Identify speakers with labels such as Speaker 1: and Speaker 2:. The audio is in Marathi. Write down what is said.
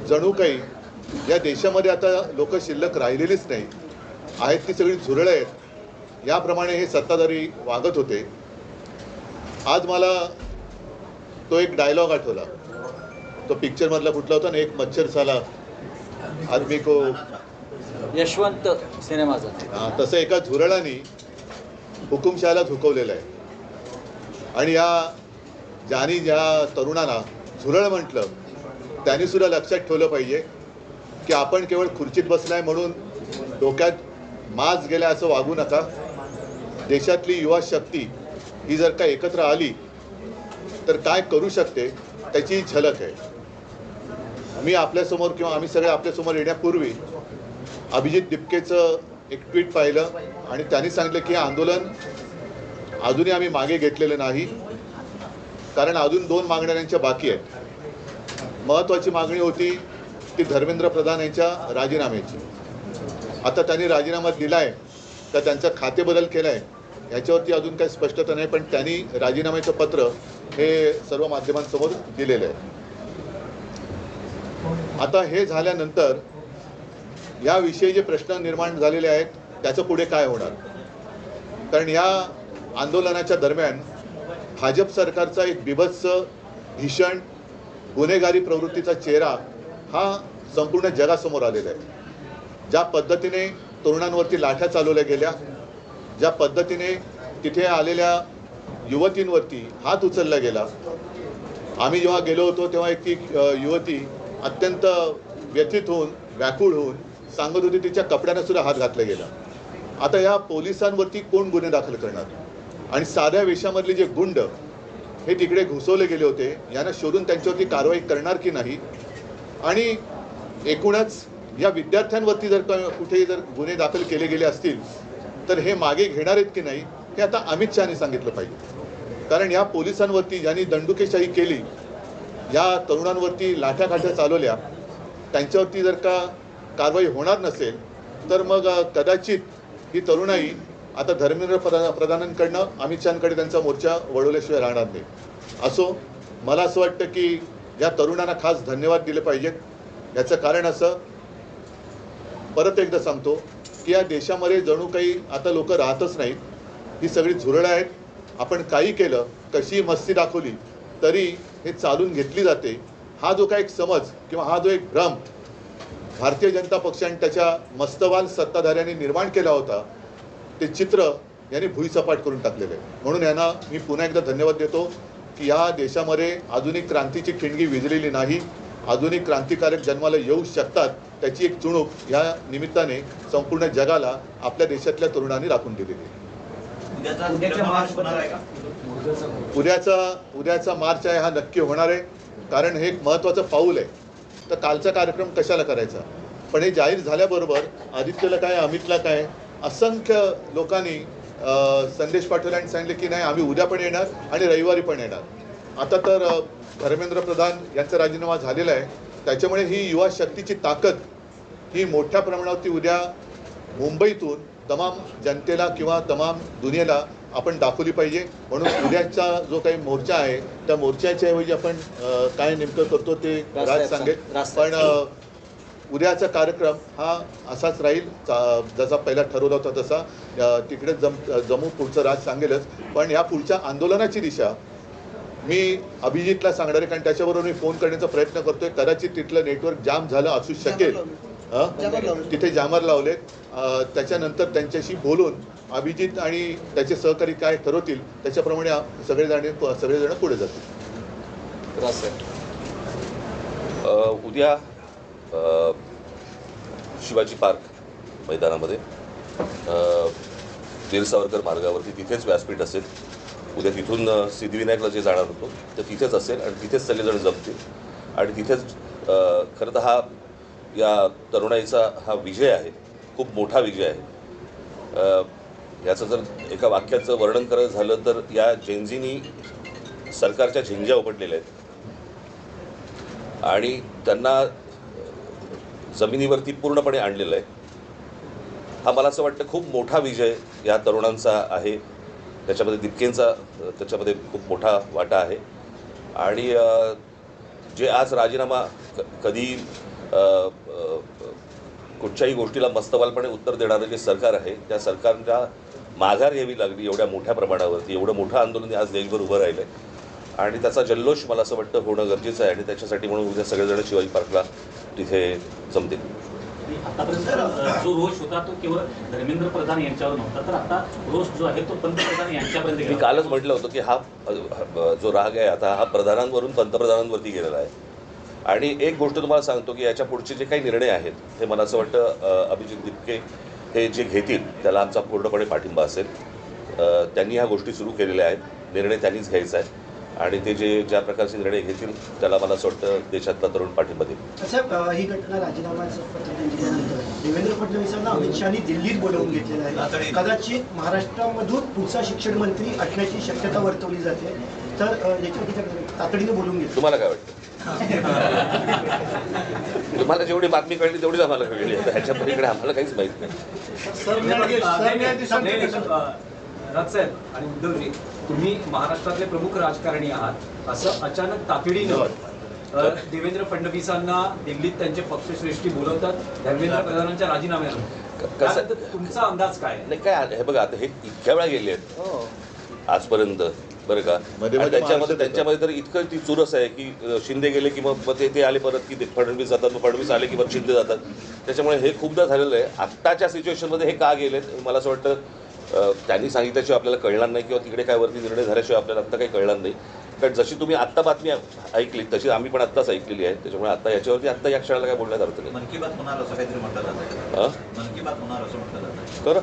Speaker 1: जणू काही या देशामध्ये आता लोक शिल्लक राहिलेलीच नाही आहेत, ती सगळी झुरळं आहेत, याप्रमाणे हे सत्ताधारी वागत होते। आज मला तो एक डायलॉग आठवला, तो पिक्चरमधला कुठला होता ना, एक मच्छर साला आदमी को,
Speaker 2: यशवंत सिनेमाचा।
Speaker 1: तसं एका झुरळाने हुकुमशहाला झुकवलेलं आहे। आणि ज्या तरुणांना झुरळ म्हटलं त्यांनी सुद्धा लक्षात ठेवलं पाहिजे की आपण केवळ खुर्चीत बसलाय म्हणून डोक्यात माज गेला असं वागू नका। देशातली युवा शक्ती ही जर का एकत्र आली तर काय करू शकते त्याची झलक आहे। मी आपल्यासमोर किंवा आम्ही सगळे आपल्यासमोर येण्यापूर्वी अभिजित दिपकेचं एक ट्विट पाहिलं आणि त्यांनी सांगितलं की हे आंदोलन अजूनही आम्ही मागे घेतलेलं नाही, कारण अजून 2 मागण्या त्यांच्या बाकी आहेत। महत्त्वाची मागणी होती ती धर्मेंद्र प्रधान यांच्या राजीनाम्याची। आता त्यांनी राजीनामा दिला आहे तर त्यांचा खातेबदल केला आहे याच्यावरती अजून काही स्पष्टता नाही, पण त्यांनी राजीनाम्याचं पत्र हे सर्व माध्यमांसमोर दिलेलं आहे। आता हे झाल्यानंतर याविषयी जे प्रश्न निर्माण झालेले आहेत त्याचं पुढे काय होणार, कारण या आंदोलनाच्या दरम्यान भाजप सरकारचा एक बिभत्स भीषण गुन्हेगारी प्रवृत्तीचा चेहरा हा संपूर्ण जगासमोर आलेला आहे। ज्या पद्धतीने तरुणांवरती लाठ्या चालवल्या गेल्या, ज्या पद्धतीने तिथे आलेल्या युवतींवरती हात उचलला गेला। आम्ही जेव्हा गेलो होतो तेव्हा एक ती युवती अत्यंत व्यथित होऊन व्याकुळ होऊन सांगत होती तिच्या कपड्यांना सुद्धा हात घातला गेला। आता या पोलिसांवरती कोण गुन्हे दाखल करणार, आणि साध्या वेशामधले जे गुंड हे तिकडे घुसवले गेले होते यांना शोधून त्यांच्यावरती कारवाई करणार की नाही, आणि एकूणच या विद्यार्थ्यांवरती जर कुठे जर गुन्हे दाखल केले गेले असतील तर हे मागे घेणार आहेत की नाही हे आता अमित शहानी सांगितलं पाहिजे। कारण या पोलिसांवरती ज्यांनी दंडुकेशाही केली, या तरुणांवरती लाठ्याकाठ्या चालवल्या, त्यांच्यावरती जर का कारवाई होणार नसेल तर मग कदाचित ही तरुणाई आता धर्मेंद्र प्रधानांकडनं अमित शहांकडे त्यांचा मोर्चा वळवल्याशिवाय राहणार नाही। असो, मला असं वाटतं की या तरुणांना खास धन्यवाद दिले पाहिजेत। याचं कारण असं, परत एकदा सांगतो की या देशामध्ये जणू काही आता लोक राहतच नाहीत, ही सगळी झुरळं आहेत। आपण काही केलं, कशी मस्ती दाखवली तरी हे चालून घेतली जाते। हा जो काही एक समज किंवा हा जो एक भ्रम भारतीय जनता पक्षाने त्याच्या मस्तवाल सत्ताधाऱ्यांनी निर्माण केला होता, ते चित्र यांनी भुईसपाट करून टाकलेलं आहे। म्हणून यांना मी पुन्हा एकदा धन्यवाद देतो की या देशामध्ये आधुनिक क्रांतीची ठिणगी विझलेली नाही, आधुनिक क्रांतिकारक जन्माला येऊ शकतात त्याची एक चुणूक या निमित्ताने संपूर्ण जगाला आपल्या देशातल्या तरुणांनी राखून दिलेली आहे। उद्याचा मार्च आहे हा नक्की होणार आहे, कारण हे एक महत्त्वाचं पाऊल आहे। तर कालचा कार्यक्रम कशाला करायचा, पण हे जाहीर झाल्याबरोबर आदित्यला काय, अमितला काय, असंख्य लोकांनी संदेश पाठवले आणि सांगितले की नाही आम्ही उद्या पण येणार आणि रविवारी पण येणार। आता तर धर्मेंद्र प्रधान यांचा राजीनामा झालेला आहे, त्याच्यामुळे ही युवा शक्तीची ताकद ही मोठ्या प्रमाणावरती उद्या मुंबईतून तमाम जनतेला किंवा तमाम दुनियेला आपण दाखवली पाहिजे। म्हणून उद्याचा जो काही मोर्चा आहे त्या मोर्चाच्या ऐवजी आपण काय नेमकं करतो ते राज सांगेल, पण उद्याचा कार्यक्रम हा असाच राहील जसा पहिला ठरवला होता तसा। तिकडे जमू, पुढचं राज सांगेलच, पण या पुढच्या आंदोलनाची दिशा मी अभिजितला सांगणार आहे, कारण त्याच्याबरोबर मी फोन करण्याचा प्रयत्न करतोय। कदाचित तिथलं नेटवर्क जाम झालं असू शकेल, तिथे जामर लावले, त्याच्यानंतर त्यांच्याशी बोलून अभिजित आणि त्याचे सहकारी काय ठरवतील त्याच्याप्रमाणे सगळेजण पुढे जातील।
Speaker 3: उद्या शिवाजी पार्क मैदानामध्ये वीर सावरकर मार्गावरती तिथेच व्यासपीठ असेल। उद्या तिथून सिद्धिविनायकला जे जाणार होतो तर तिथेच असेल आणि तिथेच सगळेजण जमतील आणि तिथेच खरं तर हा या तरुणाईचा हा विजय आहे, खूप मोठा विजय आहे। याचं जर एका वाक्याचं वर्णन करायचं झालं तर या जेनझीनी सरकारच्या झिंज्या उपटलेल्या आहेत आणि त्यांना जमिनीवरती पूर्णपणे आणलेलं आहे। हा मला असं वाटतं खूप मोठा विजय या तरुणांचा आहे, त्याच्यामध्ये दिपकेंचा त्याच्यामध्ये खूप मोठा वाटा आहे। आणि जे आज राजीनामा कधी कुठच्याही गोष्टीला मस्तवालपणे उत्तर देणारं जे सरकार आहे त्या सरकारला माघार घ्यावी लागली एवढ्या मोठ्या प्रमाणावरती. एवढं मोठं आंदोलन आज देशभर उभं राहिलं आहे आणि त्याचा जल्लोष मला असं वाटतं होणं गरजेचं आहे आणि त्याच्यासाठी म्हणून उद्या सगळेजण शिवाजी पार्कला तिथे जमतील.
Speaker 4: आतापर्यंत जो रोष होता तो केवळ धर्मेंद्र प्रधान यांच्यावर नव्हता, तर आता रोष जो आहे तो पंतप्रधान यांच्यापर्यंत
Speaker 3: मी
Speaker 4: गेला.
Speaker 3: कालच म्हटलं होतं की हा जो राग आहे आता हा प्रधानांवरून पंतप्रधानांवरती गेलेला आहे. आणि एक गोष्ट तुम्हाला सांगतो की याच्या पुढचे जे काही निर्णय आहेत हे मला असं वाटतं अभिजित दिपके हे जे घेतील त्याला आमचा पूर्णपणे पाठिंबा असेल. त्यांनी ह्या गोष्टी सुरू केलेल्या आहेत, निर्णय त्यांनीच घ्यायचा आहे आणि ते ज्या प्रकारचे निर्णय घेतील त्याला मला असं वाटतं देशातला तरुण पाठिंबा देईल.
Speaker 5: साहेब, ही घटना राजीनाम्याचं पत्र दिल्यानंतर देवेंद्र फडणवीसांना अमित शहानी दिल्लीत बोलावून घेतलेलं आहे. कदाचित महाराष्ट्रामधून पुढचा शिक्षण मंत्री असण्याची शक्यता वर्तवली जाते, तर याच्यावर तातडीने बोलून घेतलं.
Speaker 3: तुम्हाला काय वाटतं? तुम्हाला जेवढी बातमी कळली तेवढीच आम्हाला कळली आहे, ह्याच्या पलीकडे आम्हाला काहीच माहीत नाही.
Speaker 6: राजसाहेब आणि उद्धवजी, तुम्ही महाराष्ट्रातले प्रमुख राजकारणी आहात, असं अचानक तातडीनं देवेंद्र फडणवीसांना दिल्लीत त्यांचे पक्षश्रेष्ठी बोलवतात धर्मेंद्र प्रधानांच्या राजीनाम्यानं. त्यानंतर तुमचा अंदाज काय आहे?
Speaker 3: नाही काय हे बघा, आता हे इतक्या वेळा गेले आहेत आजपर्यंत, बरं का.
Speaker 1: मध्ये
Speaker 3: आणि
Speaker 1: महाराष्ट्रात
Speaker 3: त्यांच्यामध्ये तर इतकं ती चुरस आहे की शिंदे गेले की मग ते आले परत की फडणवीस जातात, मग फडणवीस आले की मग शिंदे जातात. त्याच्यामुळे हे खूपदा झालेलं आहे. आत्ताच्या सिच्युएशनमध्ये हे का गेलेत मला असं वाटतं त्यांनी सांगितल्याशिवाय आपल्याला कळणार नाही किंवा तिकडे काय वरती निर्णय झाल्याशिवाय आपल्याला आत्ता काही कळणार नाही. कारण जशी तुम्ही आत्ता बातमी ऐकली तशी आम्ही पण आत्ताच ऐकलेली आहे. त्याच्यामुळे आता याच्यावरती आत्ता या क्षणाला काय बोलण्यात अर्थ नाही.
Speaker 7: मन की बात होणार असं काहीतरी म्हटलं जातं. मन की बात होणार असं म्हटलं जातं.
Speaker 3: खरं